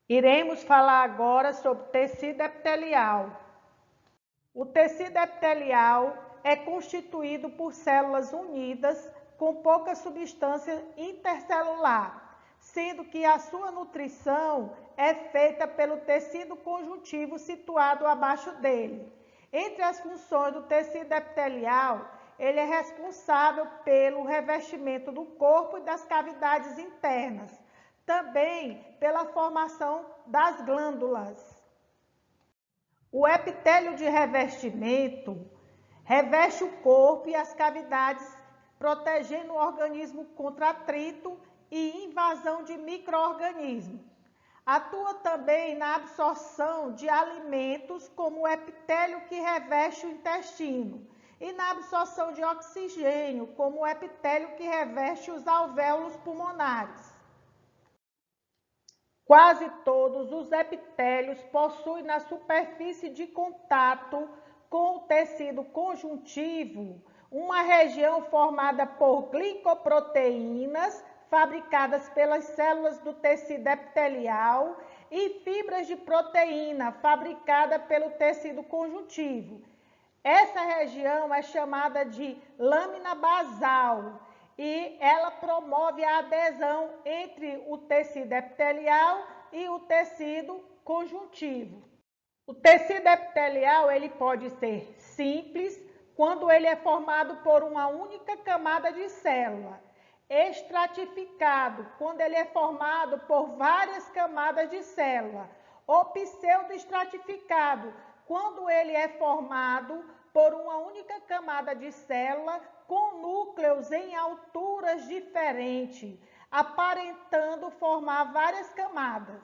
Iremos falar agora sobre tecido epitelial. O tecido epitelial é constituído por células unidas com pouca substância intercelular, sendo que a sua nutrição é feita pelo tecido conjuntivo situado abaixo dele. Entre as funções do tecido epitelial, ele é responsável pelo revestimento do corpo e das cavidades internas, também pela formação das glândulas. O epitélio de revestimento reveste o corpo e as cavidades, protegendo o organismo contra atrito e invasão de micro-organismos. Atua também na absorção de alimentos, como o epitélio que reveste o intestino, e na absorção de oxigênio, como o epitélio que reveste os alvéolos pulmonares. Quase todos os epitélios possuem na superfície de contato com o tecido conjuntivo uma região formada por glicoproteínas, fabricadas pelas células do tecido epitelial, e fibras de proteína, fabricada pelo tecido conjuntivo. Essa região é chamada de lâmina basal e ela promove a adesão entre o tecido epitelial e o tecido conjuntivo. O tecido epitelial ele pode ser simples quando ele é formado por uma única camada de célula, estratificado quando ele é formado por várias camadas de célula, ou pseudoestratificado quando ele é formado por uma única camada de célula com núcleos em alturas diferentes, aparentando formar várias camadas.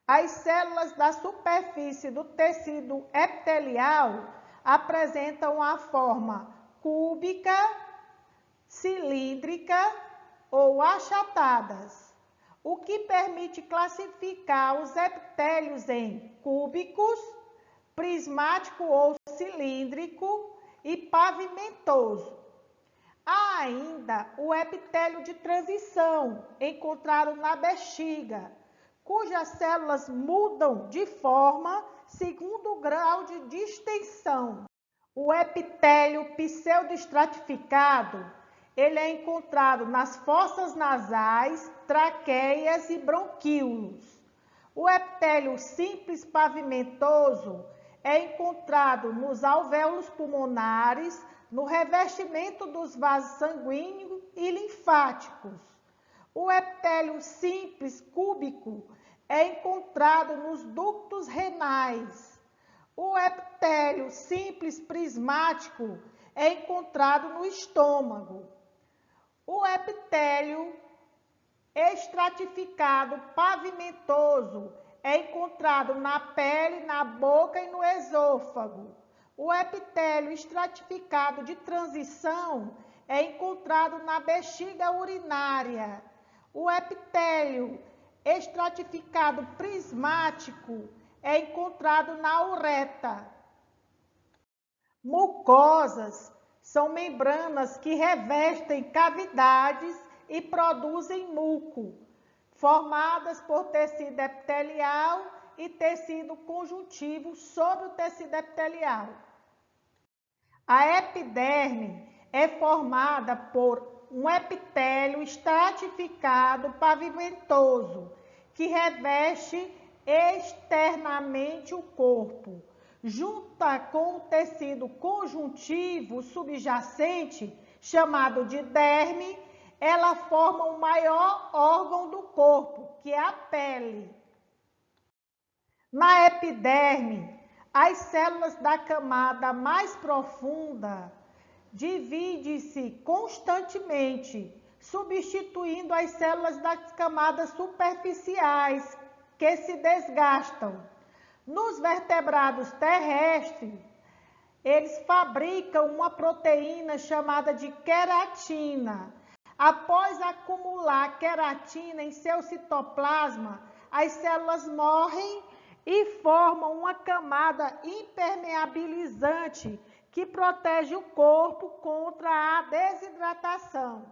As células da superfície do tecido epitelial apresentam a forma cúbica, cilíndrica ou achatadas, o que permite classificar os epitélios em cúbicos, prismático ou cilíndrico e pavimentoso. Há ainda o epitélio de transição, encontrado na bexiga, cujas células mudam de forma segundo o grau de distensão. O epitélio pseudoestratificado, ele é encontrado nas fossas nasais, traqueias e bronquíolos. O epitélio simples pavimentoso é encontrado nos alvéolos pulmonares, no revestimento dos vasos sanguíneos e linfáticos. O epitélio simples cúbico é encontrado nos ductos renais. O epitélio simples prismático é encontrado no estômago. O epitélio estratificado pavimentoso é encontrado na pele, na boca e no esôfago. O epitélio estratificado de transição é encontrado na bexiga urinária. O epitélio estratificado prismático é encontrado na uretra. Mucosas são membranas que revestem cavidades e produzem muco, formadas por tecido epitelial e tecido conjuntivo sobre o tecido epitelial. A epiderme é formada por um epitélio estratificado pavimentoso, que reveste externamente o corpo. Junta com o tecido conjuntivo subjacente, chamado de derme, ela forma o maior órgão do corpo, que é a pele. Na epiderme, as células da camada mais profunda dividem-se constantemente, substituindo as células das camadas superficiais, que se desgastam. Nos vertebrados terrestres, eles fabricam uma proteína chamada de queratina. Após acumular queratina em seu citoplasma, as células morrem e formam uma camada impermeabilizante que protege o corpo contra a desidratação.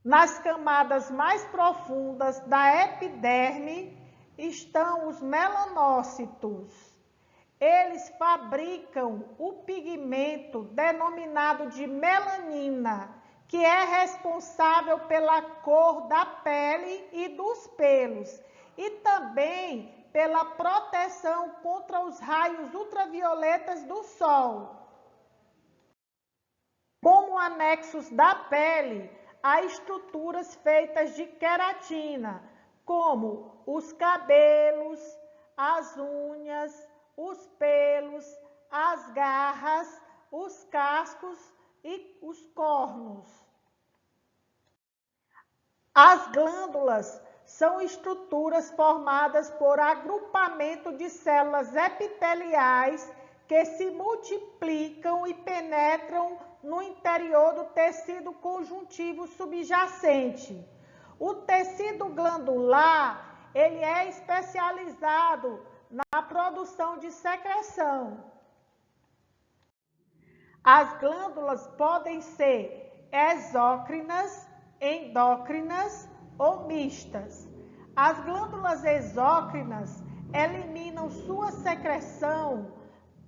Nas camadas mais profundas da epiderme estão os melanócitos. Eles fabricam o pigmento denominado de melanina, que é responsável pela cor da pele e dos pelos, e também pela proteção contra os raios ultravioletas do sol. Como anexos da pele, há estruturas feitas de queratina, como os cabelos, as unhas, os pelos, as garras, os cascos e os cornos. As glândulas são estruturas formadas por agrupamento de células epiteliais que se multiplicam e penetram no interior do tecido conjuntivo subjacente. O tecido glandular, ele é especializado na produção de secreção. As glândulas podem ser exócrinas, endócrinas ou mistas. As glândulas exócrinas eliminam sua secreção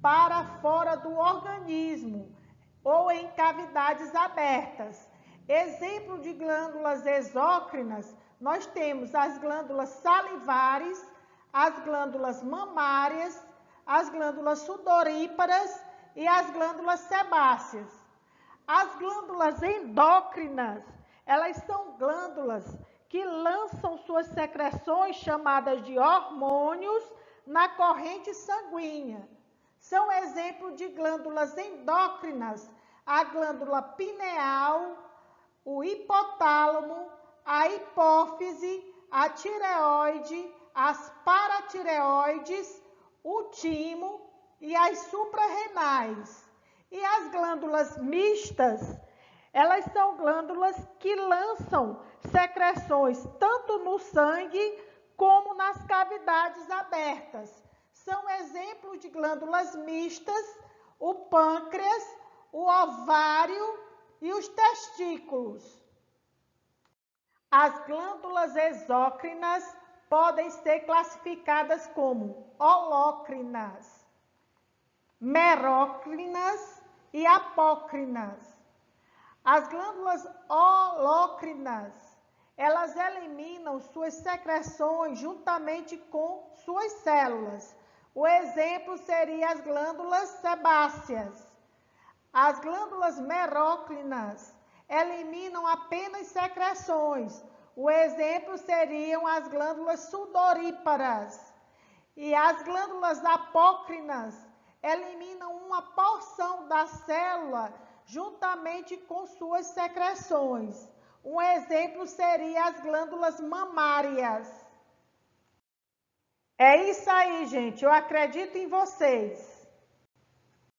para fora do organismo ou em cavidades abertas. Exemplo de glândulas exócrinas, nós temos as glândulas salivares, as glândulas mamárias, as glândulas sudoríparas e as glândulas sebáceas. As glândulas endócrinas, elas são glândulas que lançam suas secreções chamadas de hormônios na corrente sanguínea. São exemplos de glândulas endócrinas a glândula pineal, o hipotálamo, a hipófise, a tireoide, as paratireoides, o timo e as suprarrenais. E as glândulas mistas, elas são glândulas que lançam secreções tanto no sangue como nas cavidades abertas. São exemplos de glândulas mistas, o pâncreas, o ovário e os testículos. As glândulas exócrinas podem ser classificadas como holócrinas, merócrinas e apócrinas. As glândulas holócrinas, elas eliminam suas secreções juntamente com suas células. O exemplo seria as glândulas sebáceas. As glândulas merócrinas eliminam apenas secreções. O exemplo seriam as glândulas sudoríparas. E as glândulas apócrinas eliminam uma porção da célula juntamente com suas secreções. Um exemplo seria as glândulas mamárias. É isso aí, gente. Eu acredito em vocês.